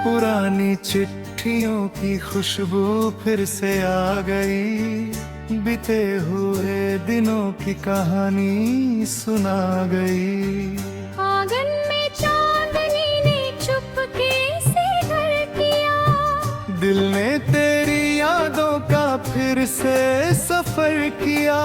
पुरानी चिट्ठियों की खुशबू फिर से आ गई, बीते हुए दिनों की कहानी सुना गई। आंगन में चांदनी ने चुपके से घर किया, दिल ने तेरी यादों का फिर से सफर किया।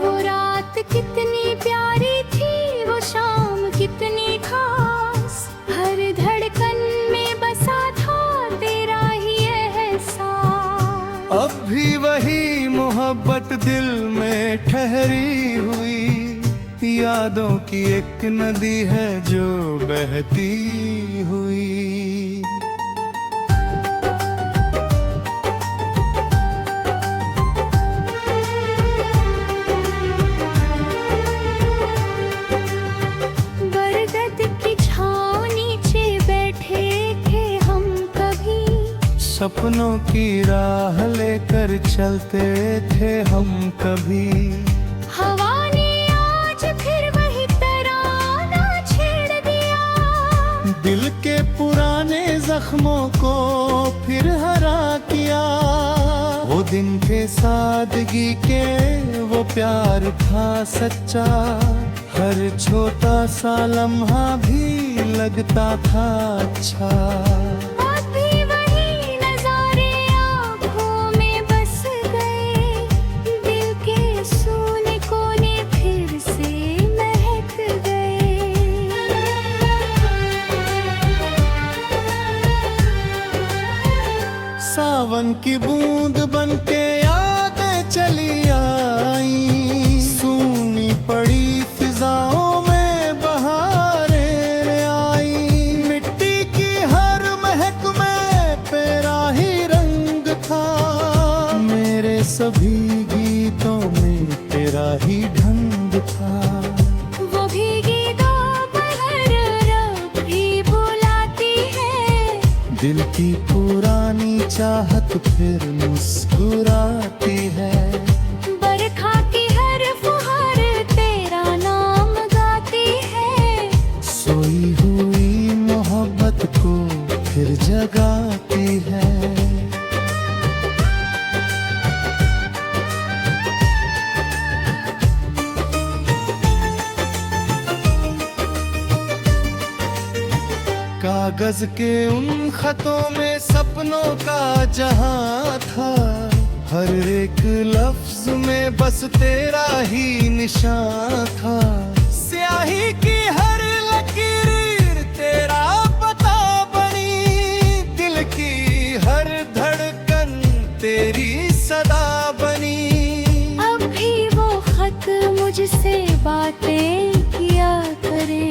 वो रात कितनी प्यारी थी, वो शाम कितनी खास, हर धड़कन में बसा था तेरा ही एहसास। अब भी वही मोहब्बत दिल में ठहरी हुई, यादों की एक नदी है जो बहती हुई। सपनों की राह लेकर चलते थे हम कभी, हवा ने आज फिर वही तराना छेड़ दिया। दिल के पुराने जख्मों को फिर हरा किया। वो दिन के सादगी के वो प्यार था सच्चा, हर छोटा सा लम्हा भी लगता था अच्छा। सावन की बूंद बनके यादें चली आई, सूनी पड़ी फिजाओं में बहारें आई। मिट्टी की हर महक में तेरा ही रंग था, मेरे सभी गीतों में तेरा ही ढंग था। वो भीगी दोपहर रब भी बुलाती है, दिल की पुरानी चाहत फिर मुस्कुराती है। बरखा की हर फुहार तेरा नाम गाती है, सोई हुई मोहब्बत को फिर जगाती है। कागज के उन खतों में सपनों का जहां था, हर एक लफ्ज में बस तेरा ही निशान था। स्याही की हर लकीर तेरा पता बनी, दिल की हर धड़कन तेरी सदा बनी। अब भी वो खत मुझसे बातें किया करें,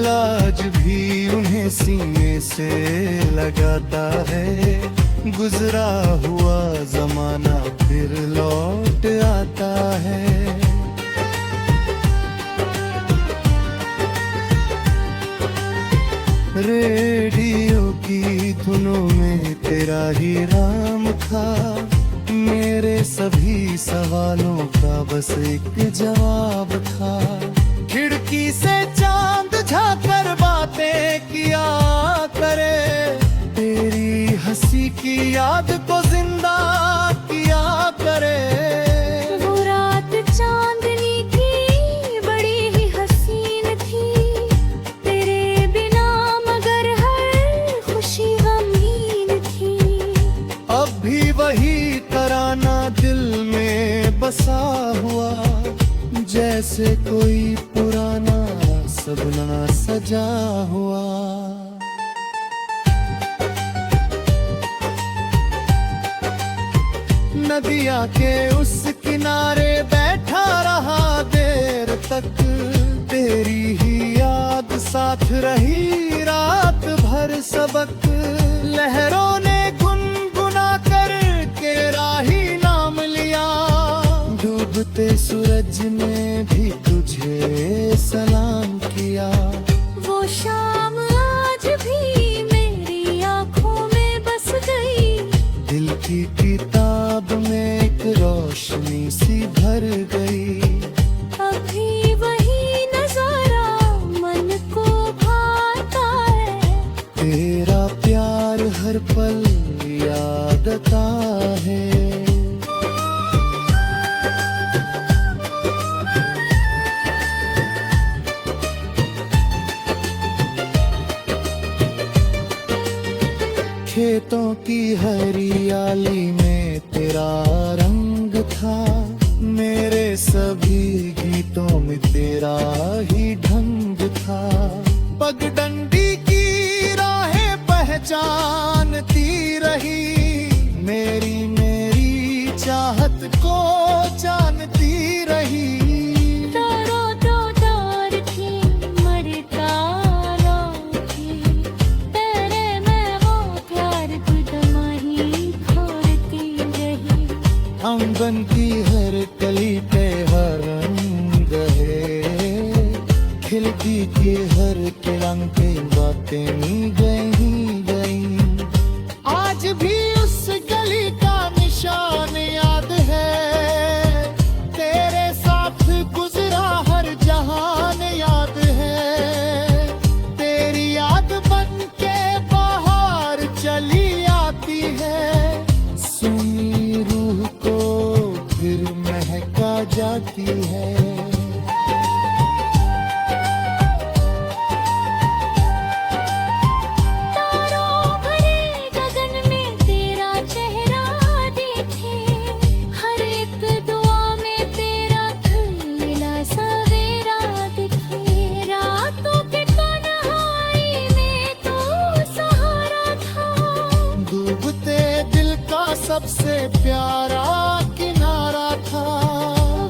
आज भी उन्हें सीने से लगाता है। गुजरा हुआ जमाना फिर लौट आता है। रेडियो की धुनों में तेरा ही नाम था, मेरे सभी सवालों का बस एक जवाब था। खिड़की से चांद झांकर बातें किया करे, तेरी हंसी की याद को जिंदा किया करे। वो रात चांदनी की बड़ी ही हसीन थी, तेरे बिना मगर हर खुशी गमगीन थी। अब भी वही तराना दिल में बसा हुआ, जैसे कोई पुराना सपना सजा हुआ। नदिया के उस किनारे बैठा रहा देर तक, तेरी ही याद साथ रही रात भर सबक। लहरों ने गुनगुना कर के राही नाम लिया, डूबते सूरज ने भी तुझे सलाम किया। वो शाम आज भी मेरी आँखों में बस गई, दिल की किताब में एक रोशनी सी भर गई। अभी खेतों की हरियाली में तेरा रंग था, मेरे सभी गीतों में तेरा ही ढंग था। पगडंडी की राहें पहचानती रही, मेरी चाहत को जानती रही। तारों तो तार थी, मरता थी, तेरे में वो प्यार कुदमाही खोलती रही। आंगन की हर कली पे हर रंग है, खिलती की हर किरण पे बातें गई गई। आज भी उस गली का निशान याद है, तेरे साथ गुजरा हर जहान याद है। तेरी याद बन के बाहर चली आती है, सुनी रूह को फिर महका जाती है। सबसे प्यारा किनारा था,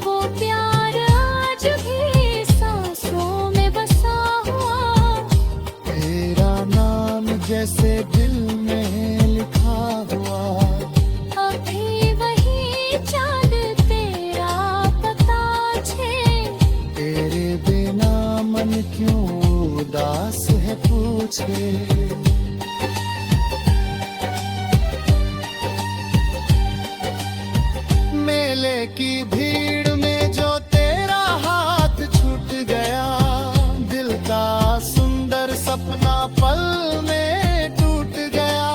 वो प्यार आज भी सांसों में बसा हुआ। तेरा नाम जैसे दिल में लिखा हुआ, अभी वही चांद तेरा पता छे। तेरे बिना मन क्यों उदास है पूछे। मेले की भीड़ में जो तेरा हाथ छूट गया, दिल का सुंदर सपना पल में टूट गया।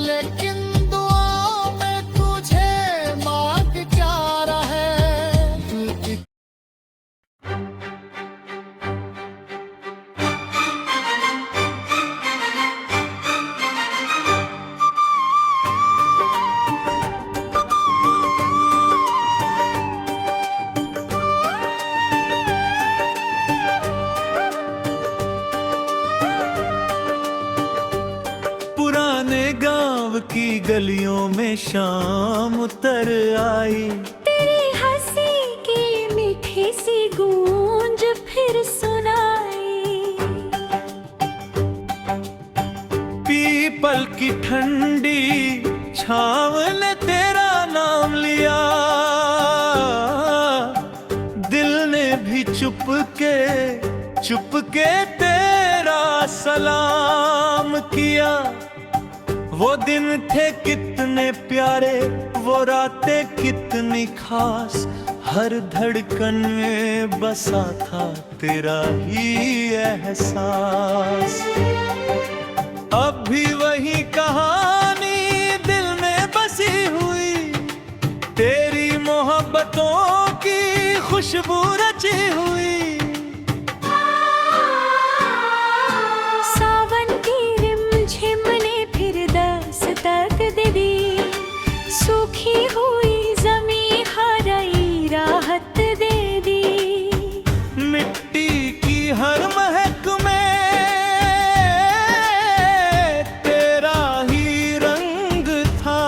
लेकिन दुआओं में तुझे मांग क्या रहा है। की गलियों में शाम उतर आई, तेरी हंसी की मीठी सी गूंज फिर सुनाई। पीपल की ठंडी छांव ने तेरा नाम लिया, दिल ने भी चुप के तेरा सलाम किया। वो दिन थे कितने प्यारे, वो रातें कितनी खास, हर धड़कन में बसा था तेरा ही एहसास। अब भी वही कहानी दिल में बसी हुई, तेरी मोहब्बतों की खुशबू रची हुई। सूखी हुई ज़मीं हरी राहत दे दी, मिट्टी की हर महक में तेरा ही रंग था।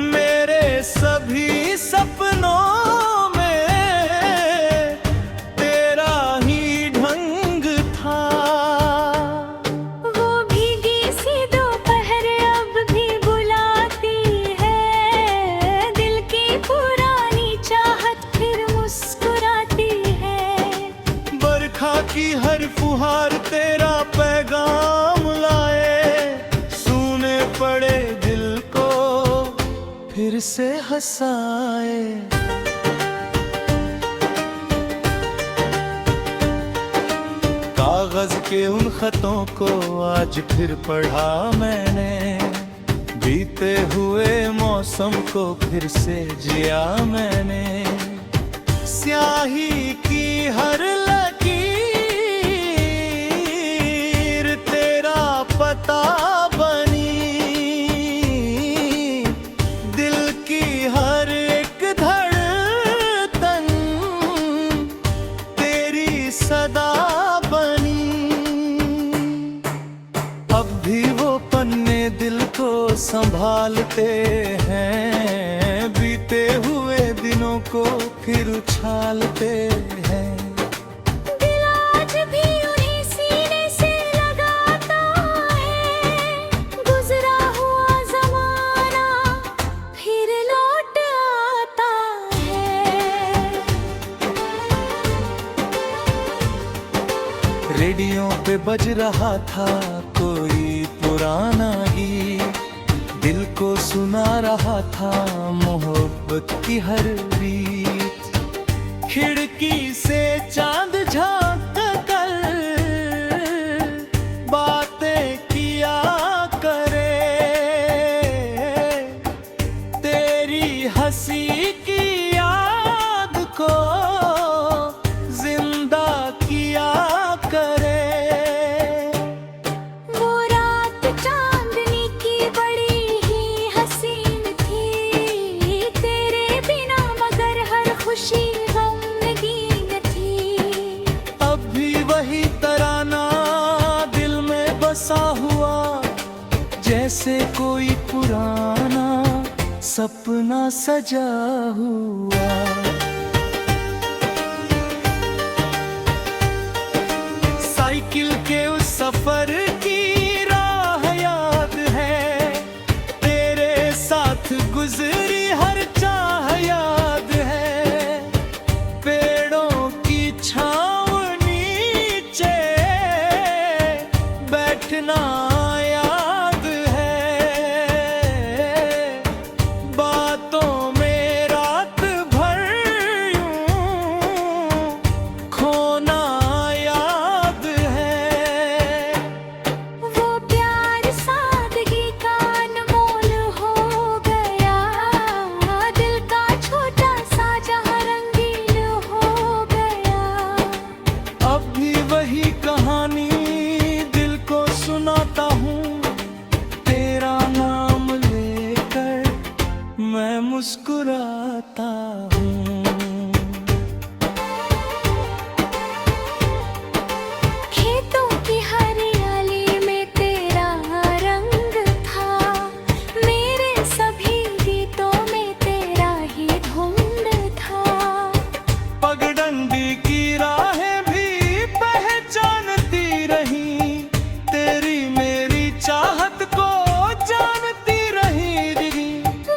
मेरे सभी सपनों में तेरा ही ढंग था। की हर फुहार तेरा पैगाम लाए, सुने पड़े दिल को फिर से हंसाए। कागज के उन खतों को आज फिर पढ़ा मैंने, बीते हुए मौसम को फिर से जिया मैंने। स्याही की हर लकीर तेरा पता पेड़ों को फिर उछालते हैं। दिल आज भी उन्हीं सीने से लगाता है, गुजरा हुआ जमाना फिर लौट आता है। रेडियो पे बज रहा था कोई पुराना गीत, दिल को सुना रहा था मोहब्बत की हर रीत। खिड़की से चांद झांक कर बातें किया करे, तेरी हंसी की याद को जिंदा किया करे। वो रात चांदनी की बड़ी ही हसीन थी, तेरे बिना मगर हर खुशी गमगीन थी। अब भी वही तराना दिल में बसा हुआ, जैसे कोई पुराना सपना सजा हुआ। साइकिल के उस सफर की राह याद है, तेरे साथ गुजरी हर चाह याद है। पेड़ों की छाँव नीचे बैठना याद है, बातों में रात भर यूं खोना याद है। वो प्यार सादगी का अनमोल हो गया, दिल का छोटा सा जहां रंगीन हो गया। अब भी वही कहानी दिल को सुनाता हूँ, तेरा नाम लेकर मैं मुस्कुराता हूँ। खेतों की हरियाली में तेरा रंग था, मेरे सभी गीतों में तेरा ही धुंध था। पगडंडी की राहें भी पहचानती रही, तेरी मेरी चाहत को जानती रही।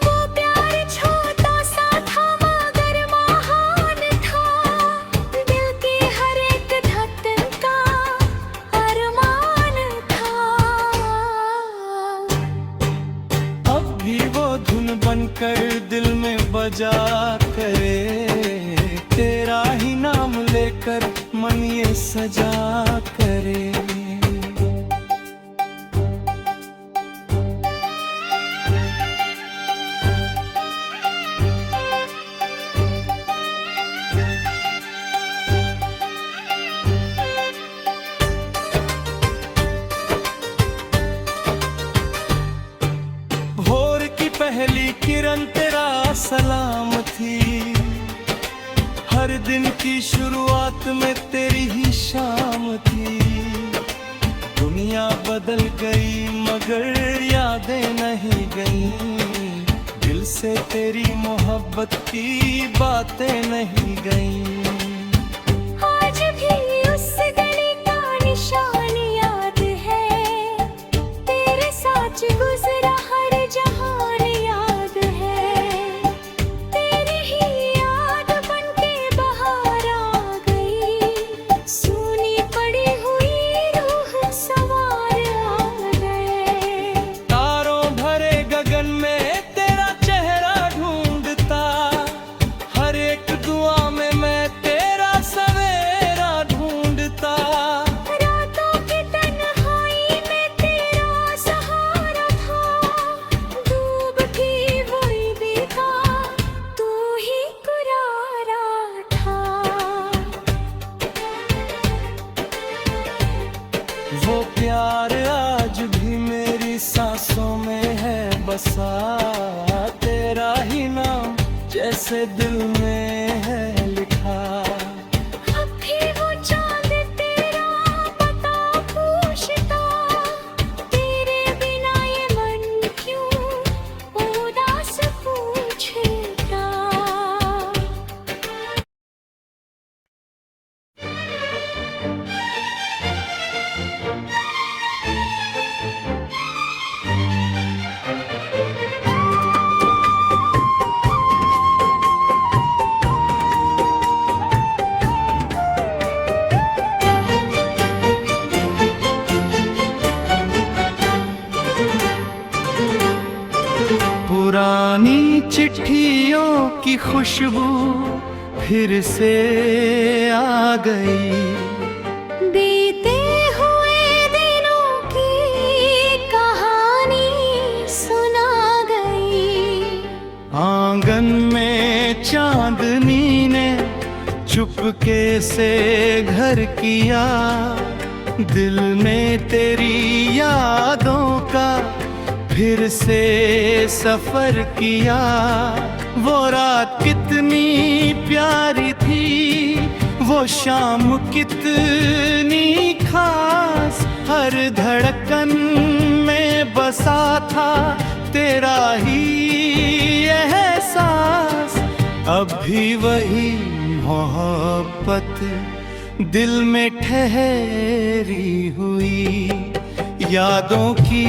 वो प्यार छोटा सा था मगर महान था, दिल की हर एक धड़कन का अरमान था। अब भी वो धुन बनकर दिल में बजा करे, तेरा ही नाम लेकर मन ये सजा करे। भोर की पहली किरण तेरा सलाम थी, हर दिन की शुरुआत में तेरी ही शाम थी। दुनिया बदल गई मगर यादें नहीं गईं, दिल से तेरी मोहब्बत की बातें नहीं गईं। आज भी उस गली का निशान याद है, तेरे साथ गुजरा हर जहान याद है। तेरी ही याद बनके बाहर आ गई, सूनी पड़ी हुई रूह सवार आ गए। तारों भरे गगन में तेरा चेहरा ढूंढता, हर एक दुआ में मैं तेरा सवेरा ढूंढता। रातों की तन्हाई में तेरा सहारा था, डूबती हुई भी था, तू ही कुरारा था। वो प्यार आज भी मेरी सांसों में है बसा, तेरा ही नाम जैसे दिल में है लिखा। अब भी वो चांद तेरा पता पूछता, तेरे बिना ये मन क्यों उदास पूछता। खुशबू फिर से आ गई। बीते हुए दिनों की कहानी सुना गई। आंगन में चांदनी ने चुपके से घर किया, दिल में तेरी यादों का फिर से सफर किया। वो रात कितनी प्यारी थी, वो शाम कितनी खास, हर धड़कन में बसा था तेरा ही एहसास। अब भी वही मोहब्बत दिल में ठहरी हुई, यादों की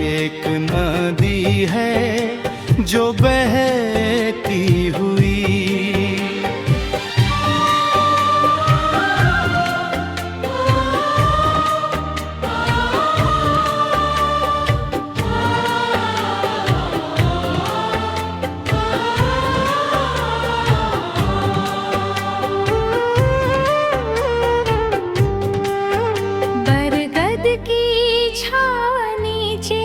एक नदी है जो बहती हुई। बरगद की छाव नीचे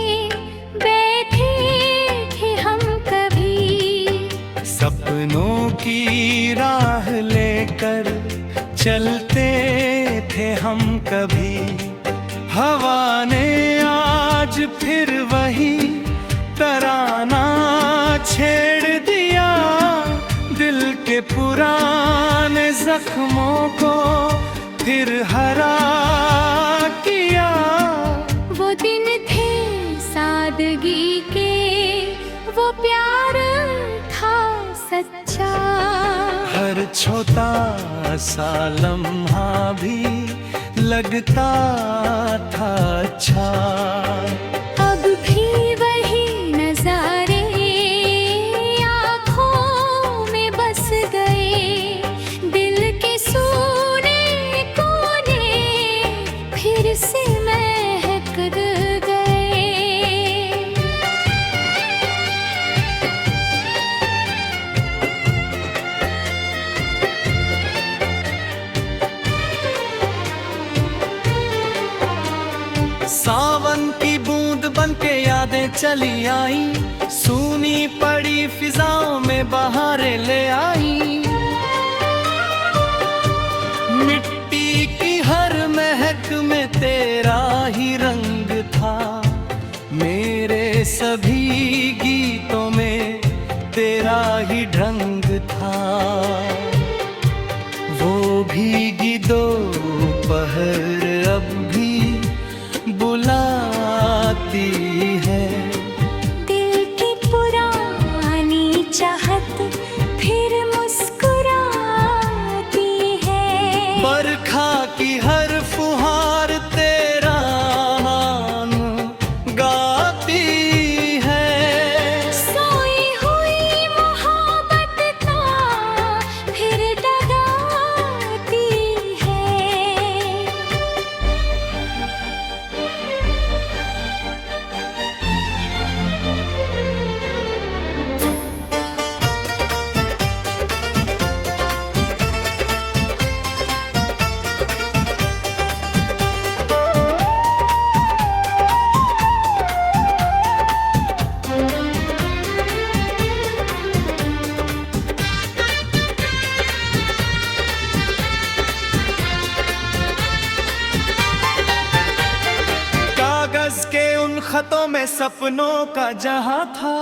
बैठे थे हम कभी, सपनों की राह लेकर चलते थे हम कभी। हवा ने आज फिर वही तराना छेड़ दिया, दिल के पुराने जख्मों को फिर हरा किया। वो दिन थे सादगी के, वो प्यार था सच्चा। हर छोटा सा लम्हा भी लगता था अच्छा। अब भी वही नजारे आँखों में बस गए, दिल के सूने कोने फिर से महक गए। सावन की बूंद बनके यादें चली आई, सूनी पड़ी फिजाओं में बहारें ले आई। मिट्टी की हर महक में तेरा ही रंग था, मेरे सभी गीतों में तेरा ही ढंग था। वो भीगी दोपहर अब भी बुलाती है, दिल की पुरानी चाहत फिर मुस्कुराती है। बरखा की हर फुहार तेरा नाम गाती है। सोई हुई मोहब्बत का फिर जगाती है। कागज के उन खतों में सपनों का जहां था,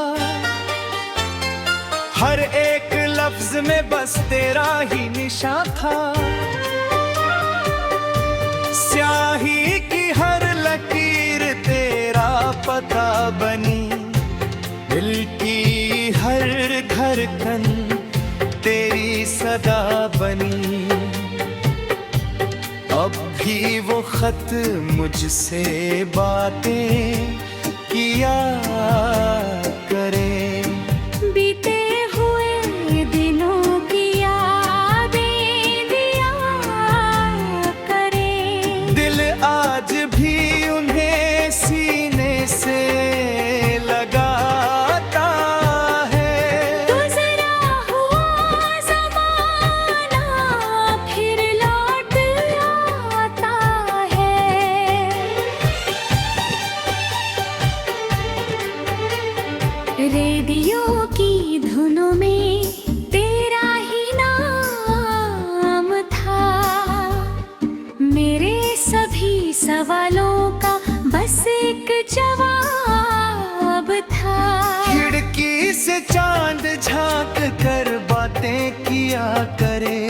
हर एक लफ्ज में बस तेरा ही निशान था। स्याही की हर लकीर तेरा पता बनी, दिल की हर धड़कन तेरी सदा बनी। अब भी वो खत मुझसे बातें किया करे, बीते हुए दिनों की यादें दिया करे। दिल आज भी उन्हें सीने से लगाता है। गुज़रा हुआ जवाब था। खिड़की से चांद झांक कर बातें किया करे,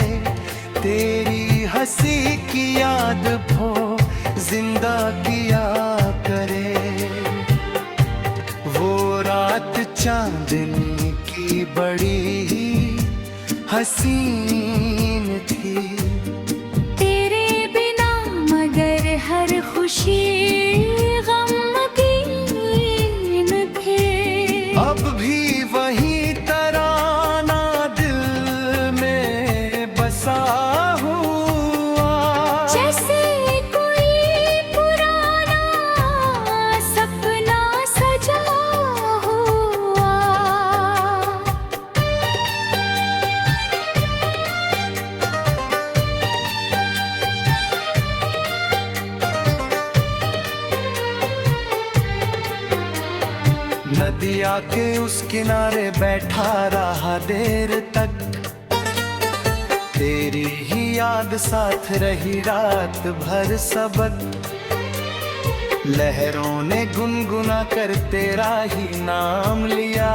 तेरी हंसी की याद वो जिंदा किया करे। वो रात चांदनी की बड़ी ही हसीन थी। तेरे बिना मगर हर खुशी गमगीन थी। अब भी वही तराना दिल में बसा हुआ, जैसे कोई पुराना सपना सजा हुआ। नदिया के उस किनारे बैठा रहा देर तक, तेरी ही याद साथ रही रात भर सबक। लहरों ने गुनगुना कर तेरा ही नाम लिया,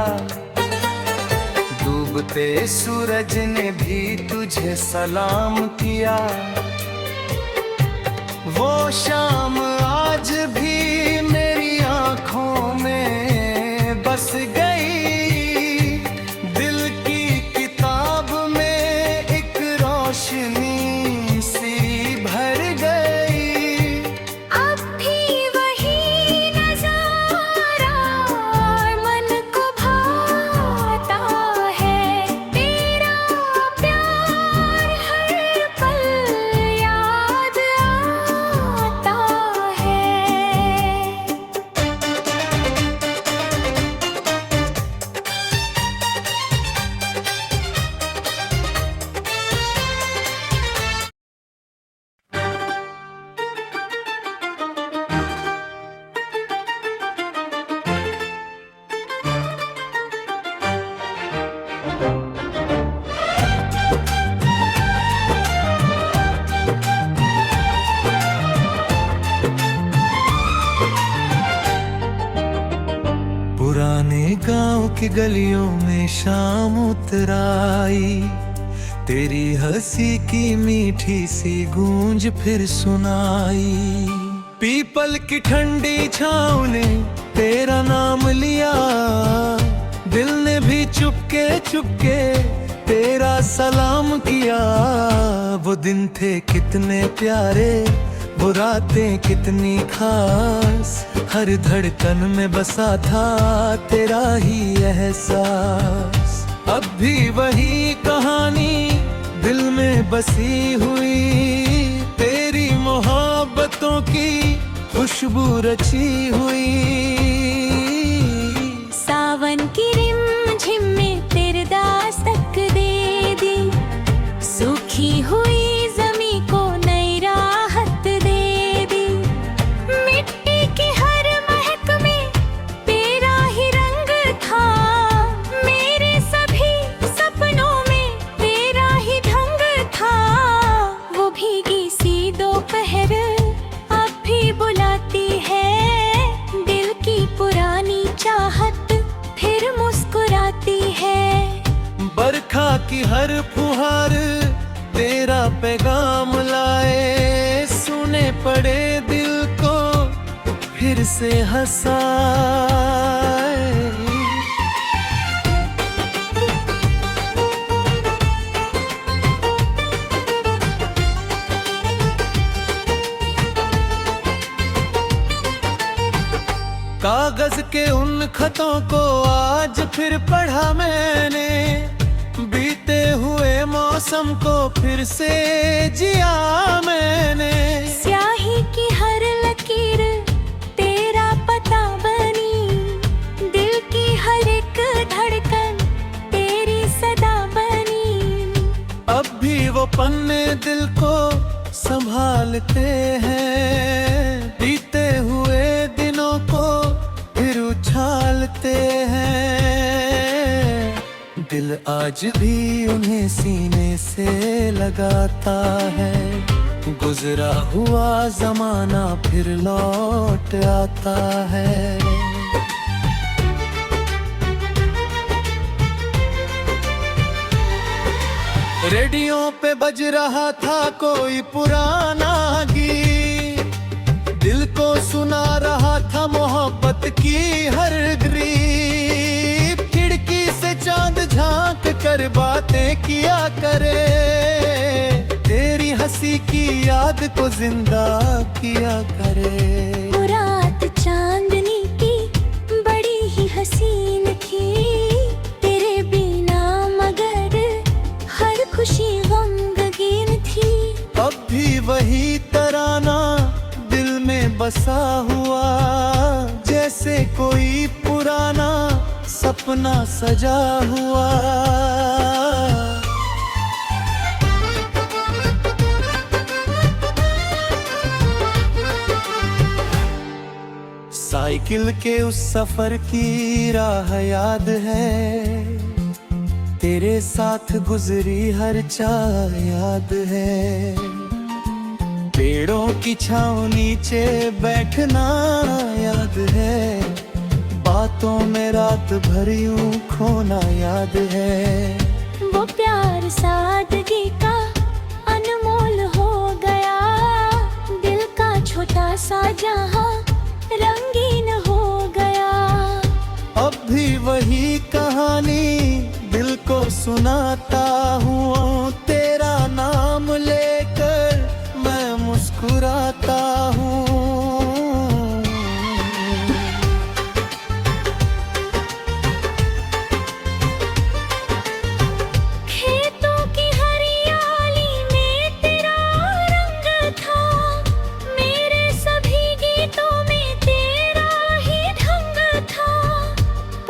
डूबते सूरज ने भी तुझे सलाम किया। वो शाम आज भी मेरी आंखों में बस गई, दिल की किताब में एक रोशनी सी भर गई। अब भी वही नजारा मन को भाता है, तेरा प्यार हर पल याद आता है। पुराने गांव की गलियों में शाम उतराई, तेरी हंसी की मीठी सी गूंज फिर सुनाई। पीपल की ठंडी छाँव ने तेरा नाम लिया, दिल ने भी चुपके चुपके तेरा सलाम किया। वो दिन थे कितने प्यारे, वो रातें कितनी खास, हर धड़कन में बसा था तेरा ही एहसास। अब भी वही कहानी दिल में बसी हुई, तेरी मोहब्बतों की खुशबू रची हुई। सावन की रिमझिम में तेरे दास्तक दे दी, सूखी हुई जमी को नई राहत दे दी। मिट्टी की हर महक में तेरा ही रंग था, मेरे सभी सपनों में तेरा ही ढंग था। वो भीगी सी दोपहर अब भी बुलाती है, दिल की पुरानी चाहत फिर मुस्कुराती है। बरखा की हर फुहार तेरा पैगाम लाए, सुने पड़े दिल को फिर से हंसाए। कागज के उन खतों को आज फिर पढ़ा मैंने, बीते हुए मौसम को फिर से जिया मैंने। स्याही की हर लकीर तेरा पता बनी, दिल की हर एक धड़कन तेरी सदा बनी। अब भी वो पन्ने दिल को संभालते हैं, बीते हुए दिनों को फिर उछालते हैं। दिल आज भी उन्हें सीने से लगाता है, गुजरा हुआ जमाना फिर लौट आता है। रेडियो पे बज रहा था कोई पुराना गीत, दिल को सुना रहा था मोहब्बत की हर गरीब। खिड़की से चांद झांक कर बातें किया करे, तेरी हंसी की याद को जिंदा किया करे। वो रात चांदनी की बड़ी ही हसीन थी, तेरे बिना मगर हर खुशी गमगीन थी। अब भी वही तराना दिल में बसा हुआ, जैसे कोई पुराना सपना सजा हुआ। साइकिल के उस सफर की राह याद है, तेरे साथ गुजरी हर चाह याद है। पेड़ों की छाँव नीचे बैठना याद है, बातों में रात भर यूं खोना याद है। वो प्यार सादगी का अनमोल हो गया, दिल का छोटा सा जहां रंगीन हो गया। अब भी वही कहानी दिल को सुनाता हूँ, तेरा नाम लेकर मैं मुस्कुराता हूँ। खेतों की हरियाली में तेरा रंग था, मेरे सभी गीतों में तेरा ही ढंग था।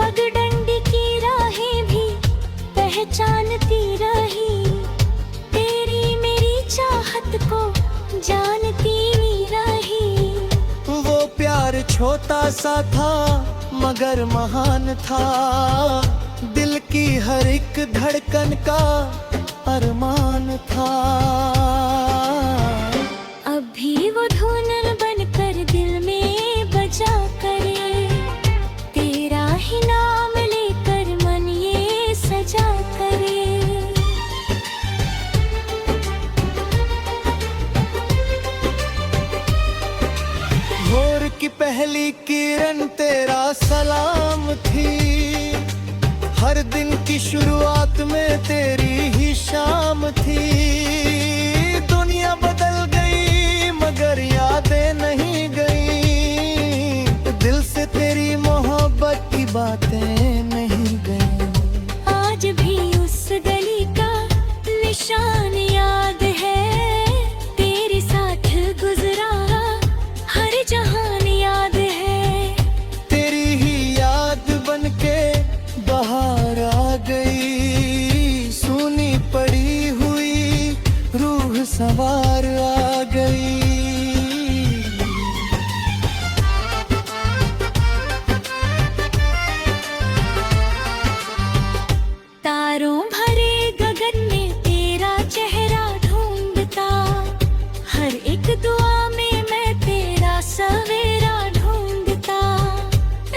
पगडंडी की राहें भी पहचानती रही, तेरी मेरी चाहत को जानती रही। वो प्यार छोटा सा था मगर महान था, दिल की हर एक धड़कन का अरमान था। अब भी वो धुन बनकर दिल में बजा करे, तेरा ही नाम लेकर मन ये सजा करे। भोर की पहली किरण तेरा सलाम थी, हर दिन की शुरुआत में तेरी ही शाम थी। दुनिया बदल गई मगर यादें नहीं गई, दिल से तेरी मोहब्बत की बातें नहीं गई। आज भी उस गली का निशान याद है, तेरे साथ गुजरा हर जहान याद है। तेरी ही याद बनके बाहर आ गई, सूनी पड़ी हुई रूह सवार आ गई। तारों भरे गगन में तेरा चेहरा ढूंढता, हर एक दुआ में मैं तेरा सवेरा ढूंढता।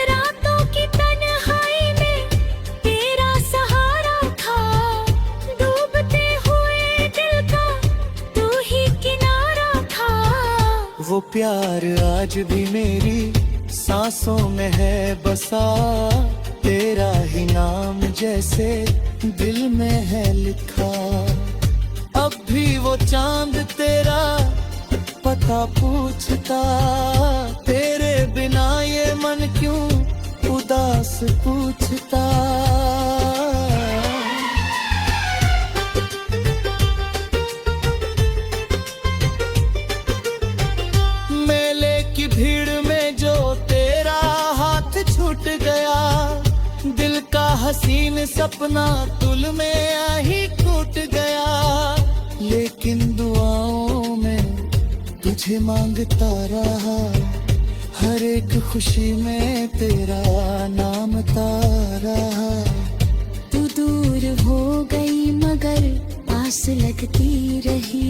रातों की तन्हाई में तेरा सहारा था, डूबते हुए दिल का तू ही किनारा था। वो प्यार आज भी मेरी सांसों में है बसा, तेरा ही नाम जैसे दिल में है लिखा। अब भी वो चांद तेरा पता पूछता, तेरे बिना ये मन क्यों उदास पूछता। मेले की भीड़ में जो तेरा हाथ छूट गया, दिल का हसीन सपना तुल में आ ही टूट गया। लेकिन दुआओं में तुझे मांगता रहा, हर एक खुशी में तेरा नाम तारा। तू दूर हो गई मगर आस लगती रही,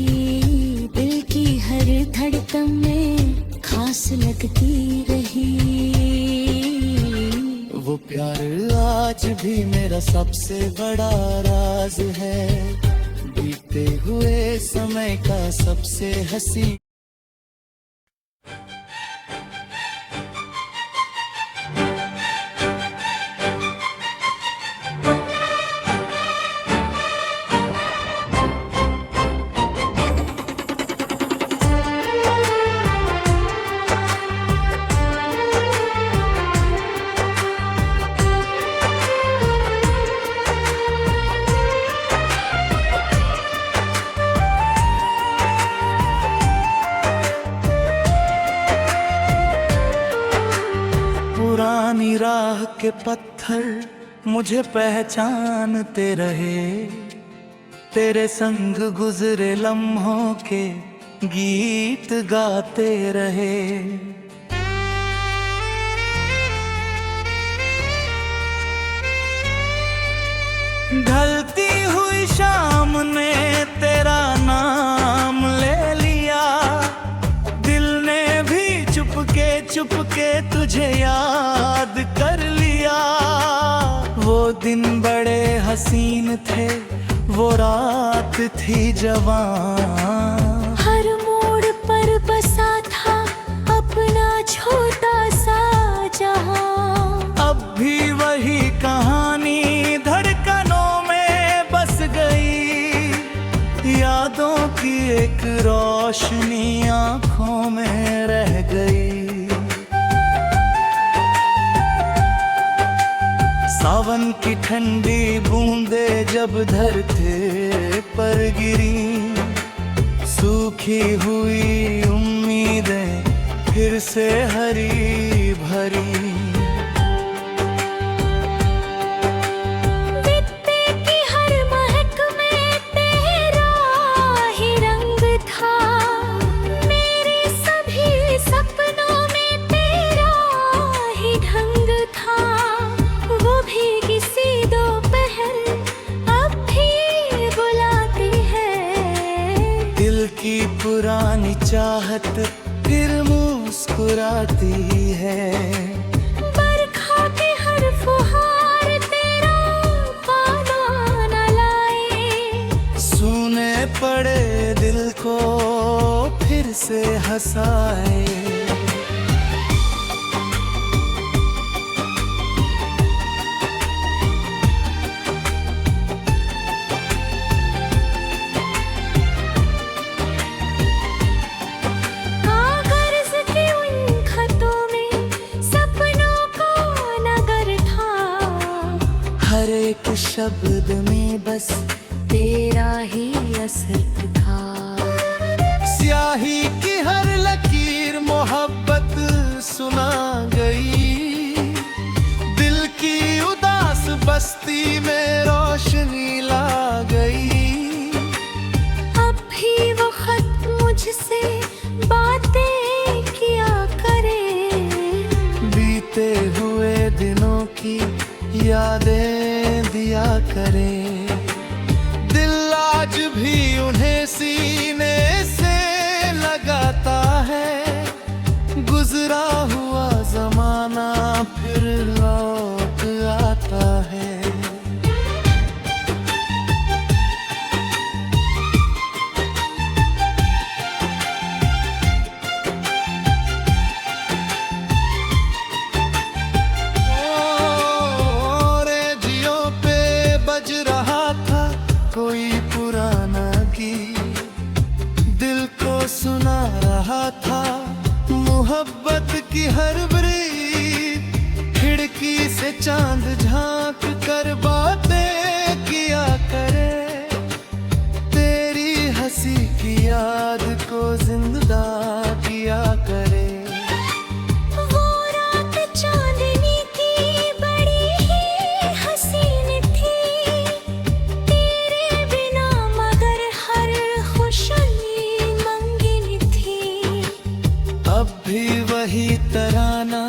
दिल की हर धड़कन में खास लगती रही। वो प्यार आज भी मेरा सबसे बड़ा राज है, बीते हुए समय का सबसे हंसी। पुरानी राह के पत्थर मुझे पहचानते रहे, तेरे संग गुजरे लम्हों के गीत गाते रहे। ढलती हुई शाम ने तेरा नाम ले लिया, दिल ने भी चुपके तुझे याद कर लिया। वो दिन बड़े हसीन थे, वो रात थी जवान, हर मोड़ पर बसा था अपना छोटा सा जहां। अब भी वही कहानी धड़कनों में बस गई, यादों की एक रोशनी आंखों में रह गई। सावन की ठंडी बूंदे जब धरती पर गिरी, सूखी हुई उम्मीदें फिर से हरी भरी। बित्ते की हर महक में तेरा ही रंग था, मेरे सभी सपनों में तेरा ही ढंग था। वो भी किसी दोपहर अब भी बुलाती है, दिल की पुरानी चाहत फिर मुस्कुराती है। बरखा के हर फुहार तेरा पाना न लाए, सूने पड़े दिल को फिर से हंसाए। कागज के उन खतों में सपनों का नगर था, हर एक शब्द में बस तेरा ही असर था। स्याही की हर लकीर मोहब्बत सुना गई, दिल की उदास बस्ती में रोशनी ला गई। अब भी वो खत मुझसे बातें किया करे, बीते हुए दिनों की यादें दिया करे। दिल आज भी उन्हें सीने से लगाता है, गुजरा हुआ जमाना फिर लौट आता है। रेडियो पे बज रहा था कोई पुराना गीत, दिल को सुना रहा था मोहब्बत की हर ब्रीत। खिड़की से चांद झांक कर बातें किया करे, तेरी हंसी की याद को जिंदा किया करे। वो रात चांदनी की बड़ी ही हसीन थी, तेरे बिना मगर हर खुशनी मंगिन थी। अब भी वही तराना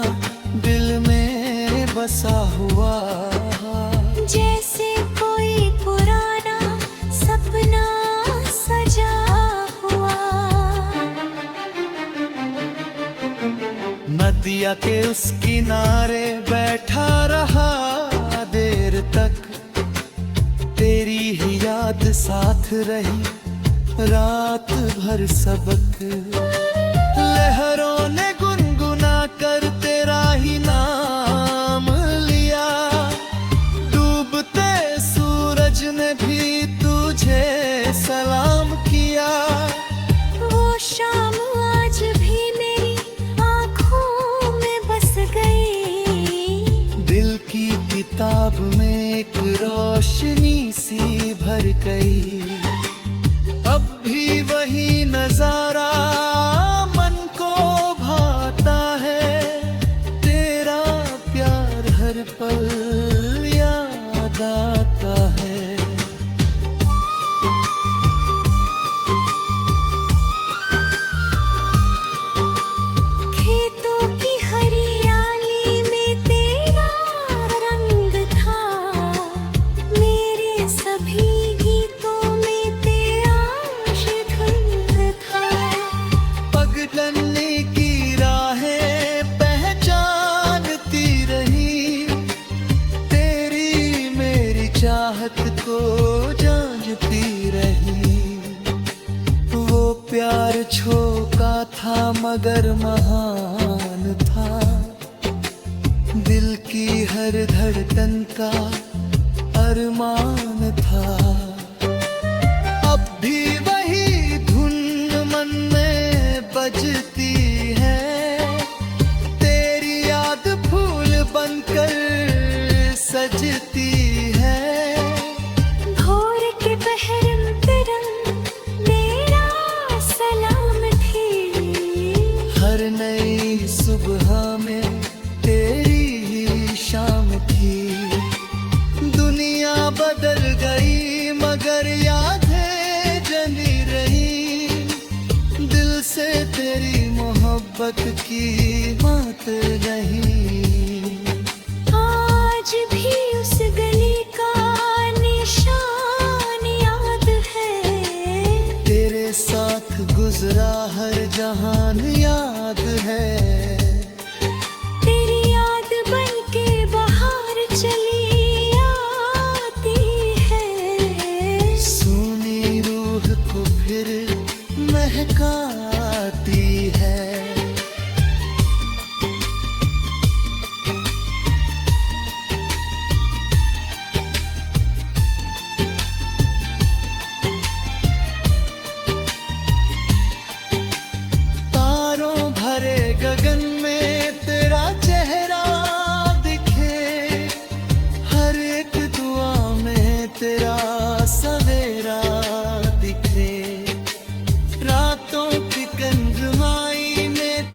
दिल में बसा हुआ, जैसे कोई पुराना सपना सजा हुआ। दरिया के उस किनारे बैठा रहा देर तक, तेरी ही याद साथ रही रात भर सबक। लहरों ने गुनगुना कर तेरा ही नाम लिया, डूबते सूरज ने भी तुझे सलाम किया। वो शाम आज भी मेरी आँखों में बस गई, दिल की किताब में एक रोशनी सी भर गई। अब भी वही नजारा मन को भाता है, तेरा प्यार हर पल याद आता है। खेतों की हरियाली में तेरा रंग था, मेरे सभी गीतों में तेरा धुंध था। पगडंडी की राहें पहचानती रही, तेरी मेरी चाहत को जांचती रही। वो प्यार छोका था मगर महान था, दिल की हर धड़कन का अरमान था। अब भी वही धुन मन में बजती है, तेरी याद फूल बनकर सजती है। भोर के पहर तिरंग मेरा सलाम थी, हर नई सुबह में तेरी ही शाम थी। दुनिया बदल गई मगर यादें जली रही, दिल से तेरी मोहब्बत की बात नहीं। आज भी उस गली का निशान याद है, तेरे साथ गुजरा हर जहान याद है। तेरी याद बन के बाहर चली आती है, सुनी रूह को फिर महकाती है। तारों भरे गगन में तेरा चेहरा दिखे, हर एक दुआ में तेरा सवेरा दिखे। रातों की कंजुमाई में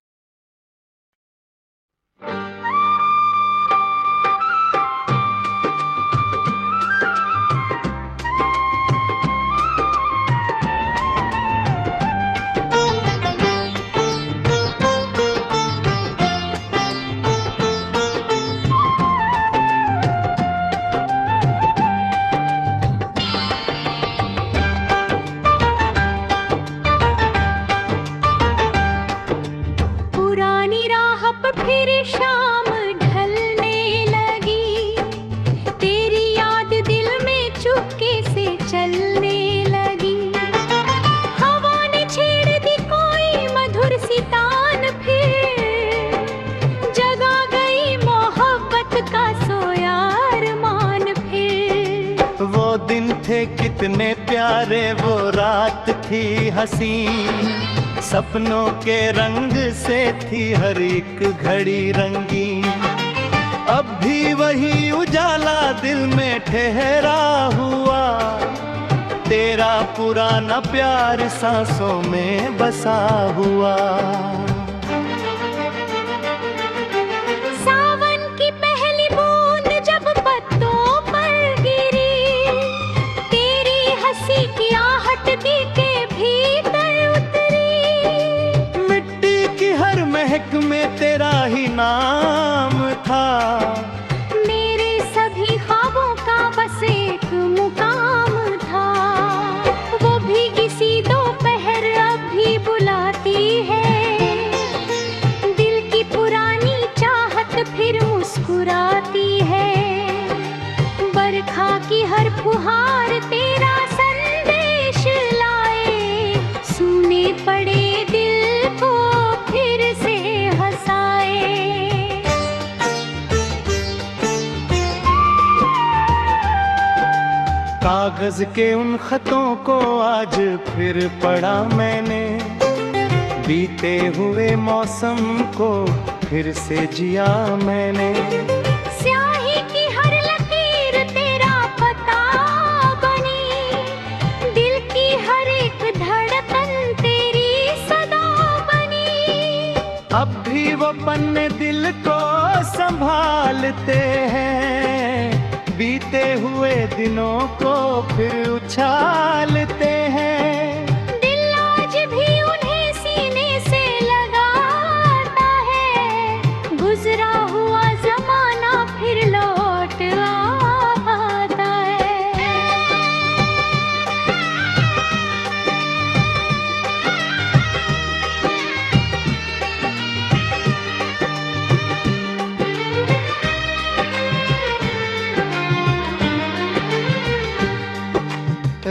पुरानी राह पर फिर शाम ढलने लगी, तेरी याद दिल में चुपके से चलने लगी। हवा ने छेड़ दी कोई मधुर सी तान, फिर जगा गई मोहब्बत का सोया अरमान। फिर वो दिन थे कितने प्यारे, वो रात थी हंसी, सपनों के रंग से थी हर एक घड़ी रंगी। अब भी वही उजाला दिल में ठहरा हुआ, तेरा पुराना प्यार सांसों में बसा हुआ। सावन की पहली बूंद जब पत्तों पर गिरी, तेरी हंसी की आहट दिल के भीतर उतरी। मिट्टी की हर महक में तेरा ही नाम था, मेरे सभी ख्वाबों का बस एक मुकाम था। वो भीगी सी दोपहर अब भी बुलाती है, दिल की पुरानी त्योहार तेरा संदेश लाए, सुने पड़े दिल को फिर से हंसाए। कागज के उन खतों को आज फिर पढ़ा मैंने, बीते हुए मौसम को फिर से जिया मैंने। स्याही की हर लकीर तेरा पता बनी, दिल की हर एक धड़कन तेरी सदा बनी। अब भी वो पन्ने दिल को संभालते हैं, बीते हुए दिनों को फिर उछालते हैं।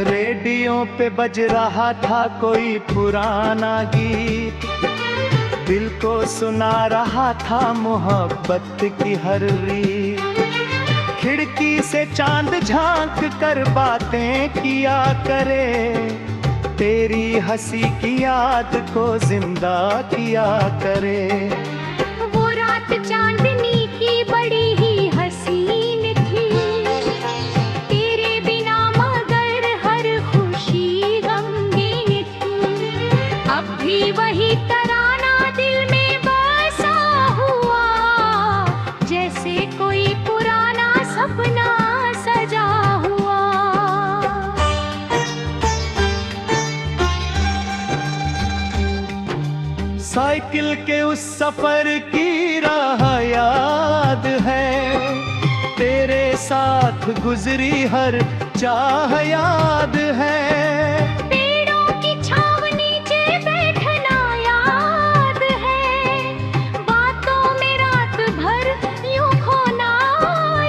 रेडियो पे बज रहा था कोई पुराना गीत, दिल को सुना रहा था मोहब्बत की हर रीत। खिड़की से चांद झांक कर बातें किया करे, तेरी हंसी की याद को जिंदा किया करे। वो रात चांदनी की बड़ी ही हसीन थी, तेरे बिना मगर हर खुशी गमगीन थी। अब भी वही तराना दिल में बसा हुआ, जैसे कोई पुराना सपना सजा हुआ। साइकिल के उस सफर की राह याद है, तेरे साथ गुजरी हर चाह याद है। पेड़ों की छांव नीचे बैठना याद है, बातों में रात भर यूं खोना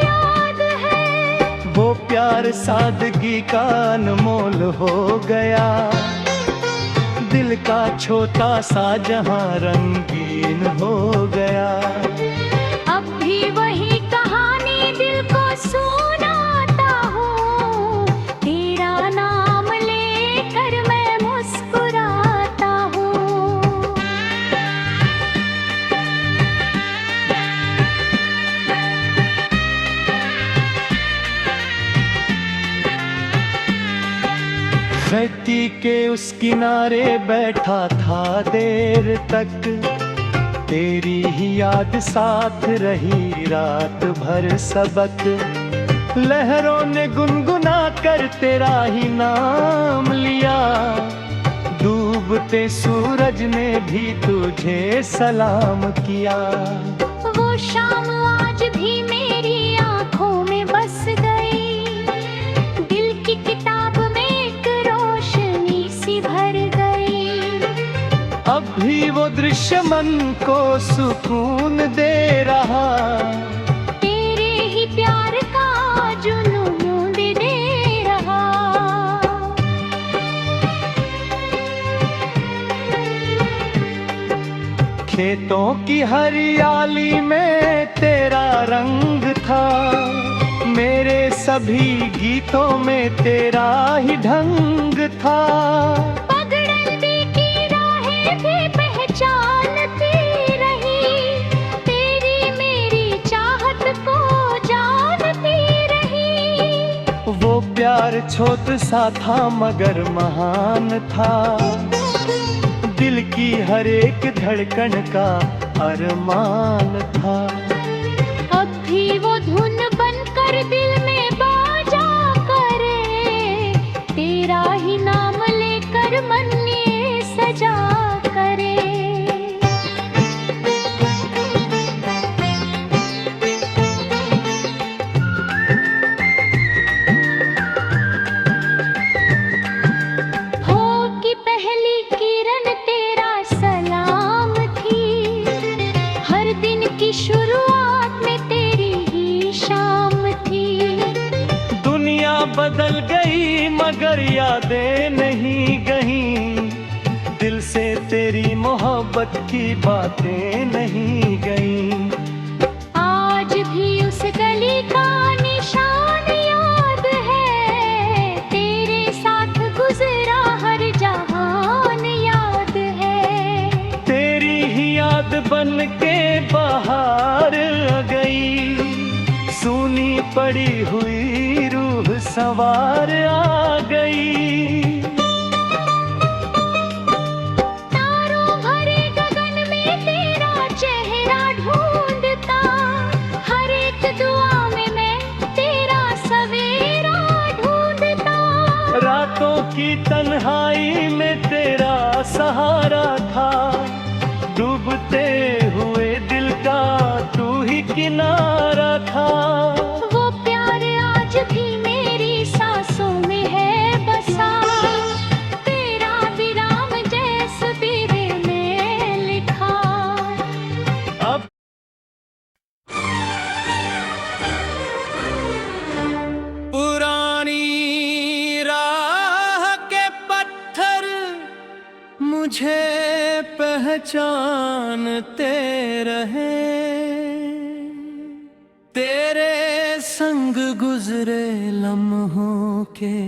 याद है। वो प्यार सादगी का अनमोल हो गया, दिल का छोटा सा जहां रंगीन हो गया। अब भी वही कहानी दिल को सुनाता हूँ, तेरा नाम लेकर मैं मुस्कुराता हूँ। धरती के उस किनारे बैठा था देर तक, तेरी ही याद साथ रही रात भर सबक। लहरों ने गुनगुना कर तेरा ही नाम लिया, डूबते सूरज ने भी तुझे सलाम किया। वो शाम आज भी मेरी आंखों में बस गई, दिल की किताब में एक रोशनी सी भर गई। अब भी वो दृश्य मन को सुकून दे रहा, तेरे ही प्यार का जुनून दे रहा। खेतों की हरियाली में तेरा रंग था, मेरे सभी गीतों में तेरा ही ढंग था। पगडंडी की राहें भी पहचानती रही, तेरी मेरी चाहत को जानती रही। वो प्यार छोट सा था मगर महान था, दिल की हर एक धड़कन का अरमान था। अब भी वो धुन बनकर दिल में बाजा करे, तेरा ही नाम लेकर मन ये सजा करे। हो की पहली किरण तेरा सलाम थी, हर दिन की शुरुआत में तेरी ही शाम थी। दुनिया बदल मगर यादें नहीं गईं, दिल से तेरी मोहब्बत की बातें नहीं गईं। आज भी उस गली का निशान याद है, तेरे साथ गुजरा हर जहान याद है। तेरी ही याद बन के बाहर आ गई, सूनी पड़ी हुई रूह सवार आ गई। तारों भरे गगन में तेरा चेहरा ढूंढता, हर एक दुआ में मैं तेरा सवेरा ढूंढता। रातों की तन्हाई में तेरा सहारा था, डूबते हुए दिल का तू ही किनारा था। वो प्यार आज भी मेरी सांसों में है बसा, तेरा विराम जैसे पीरे में लिखा। अब पुरानी राह के पत्थर मुझे पहचानते रहे, तेरे संग गुजरे लम्हों के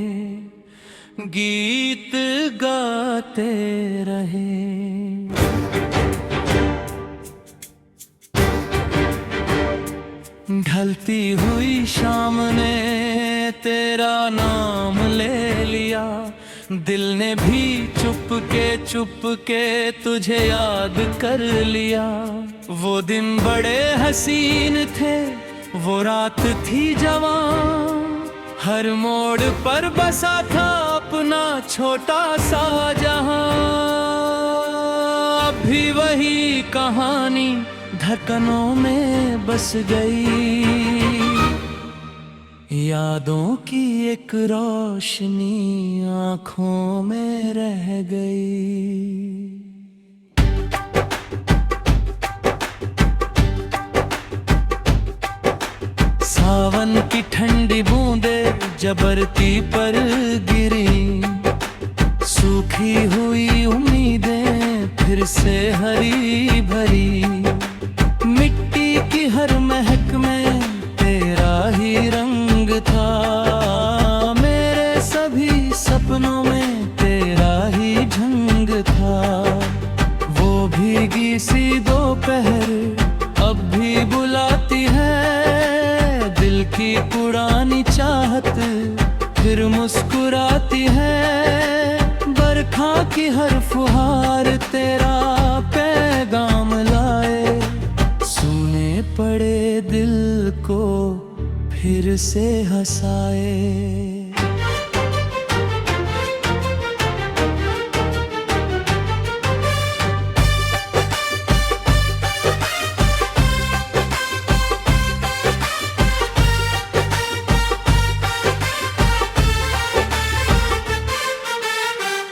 गीत गाते रहे। ढलती हुई शाम ने तेरा नाम ले लिया, दिल ने भी चुप के तुझे याद कर लिया। वो दिन बड़े हसीन थे, वो रात थी जवां, हर मोड़ पर बसा था अपना छोटा सा जहां। अब भी वही कहानी धड़कनों में बस गई, यादों की एक रोशनी आँखों में रह गई। सावन की ठंडी बूंदें जबरती पर गिरी, सूखी हुई उम्मीदें फिर से हरी भरी। मिट्टी की हर महक में तेरा ही रंग था, मेरे सभी सपनों में तेरा ही ढंग था। वो भीगी सी दोपहर अब भी बुलाती है, दिल की पुरानी चाहत फिर मुस्कुराती है। बरखा की हर फुहार तेरा पैगाम लाए, सुने पड़े दिल को फिर से हंसाए।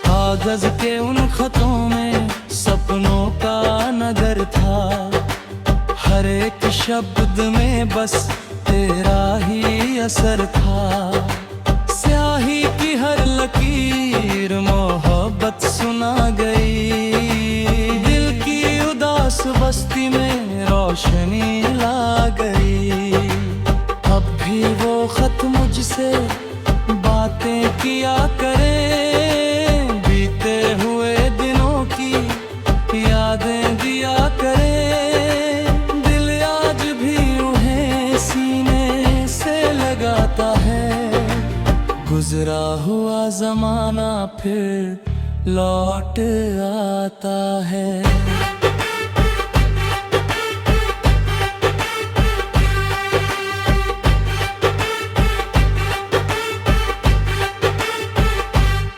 कागज के उन खतों में सपनों का नगर था, हर एक शब्द में बस तेरा ही असर था। स्याही की हर लकीर मोहब्बत सुना गई, दिल की उदास बस्ती में रोशनी ला गई। अब भी वो खत मुझसे बातें किया करे, बीते हुए दिनों की यादें दिया करे। दिल आज भी उन्हें सीने से लगाता है, गुजरा हुआ जमाना फिर लौट आता है।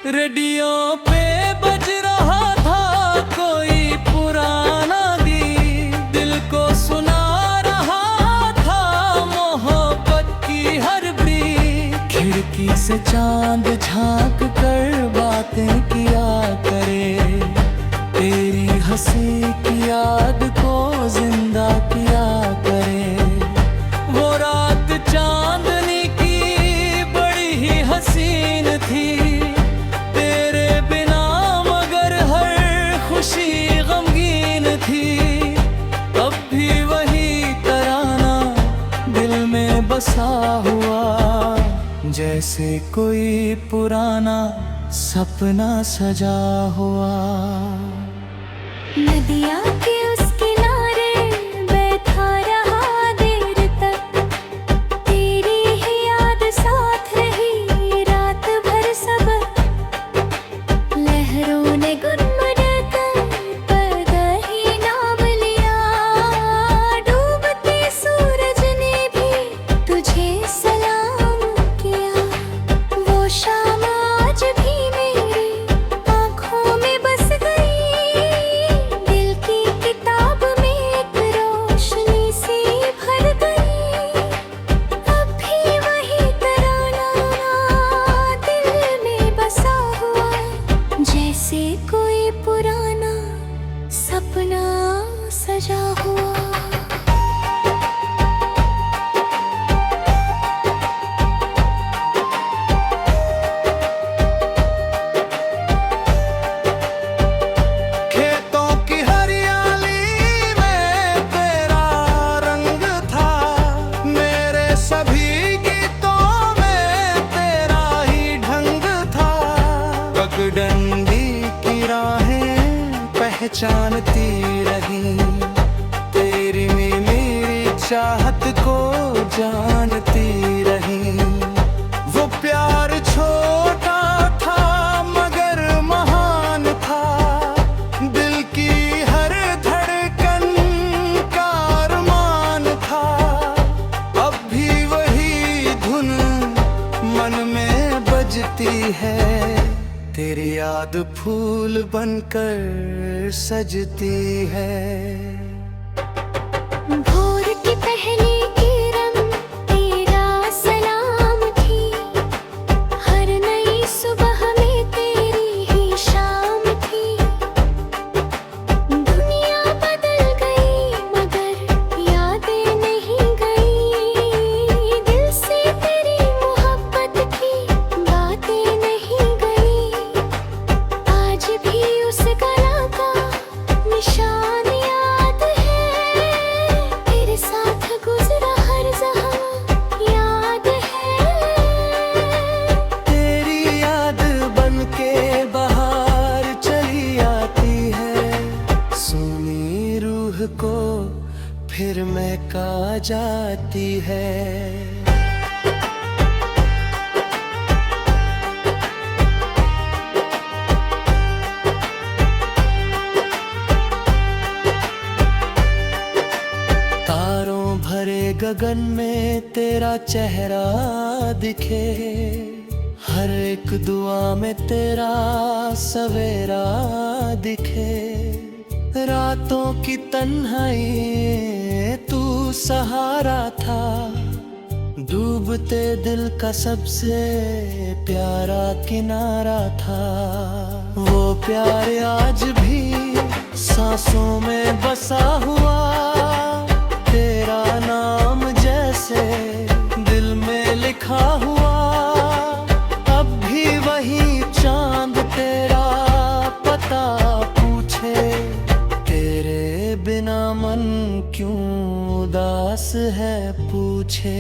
रेडियो पे बज रहा था कोई पुराना गीत, दिल को सुना रहा था मोहब्बत की हर ब्रीत। खिड़की से चांद झांक कर बातें किया करे, तेरी हंसी की याद को जिंदा किया करे। वो रात चांदनी की बड़ी ही हसीन थी, जैसे कोई पुराना सपना सजा हुआ। नदिया के उस किनारे बैठा रहा देर तक, तेरी ही याद साथ रही रात भर सब। लहरों ने गुनगुन कर पर ही नाम लिया, डूबते सूरज ने भी तुझे सलाम किया। वो शाम आज भी मेरी आँखों में बस गई, दिल की किताब में एक रोशनी सी भर गई। अब भी वही तराना दिल में बसा हुआ, जैसे कोई पुराना सपना सजा हुआ। खेतों की हरियाली में तेरा रंग था, मेरे सभी गीतों में तेरा ही ढंग था। पगडंडी की राहें पहचानती रही, तेरी मेरी चाहत को जानती रही। वो प्यार छोटा था मगर महान था, दिल की हर धड़कन का अरमान था। अब भी वही धुन मन में बजती है, तेरी याद फूल बनकर सजती है। भोर की पहली किरण तेरा सलाम थी, हर नई सुबह में तेरी ही शाम थी। दुनिया बदल गई मगर यादें नहीं गई, दिल से तेरी मोहब्बत की बातें नहीं गई। आज भी उस गला का निशान याद है, तेरे साथ गुजरा हर जहां याद है। तेरी याद बनके बाहर चली आती है, सुनी रूह को फिर महका जाती है। तारों भरे गगन में तेरा चेहरा दिखे, हर एक दुआ में तेरा सवेरा दिखे। रातों की तन्हाई तू सहारा था, डूबते दिल का सबसे प्यारा किनारा था। वो प्यार आज भी सांसों में बसा हुआ, तेरा नाम जैसे दिल में लिखा हुआ। अब भी वही चांद तेरा पता पूछे, तेरे बिना मन क्यों उदास है पूछे।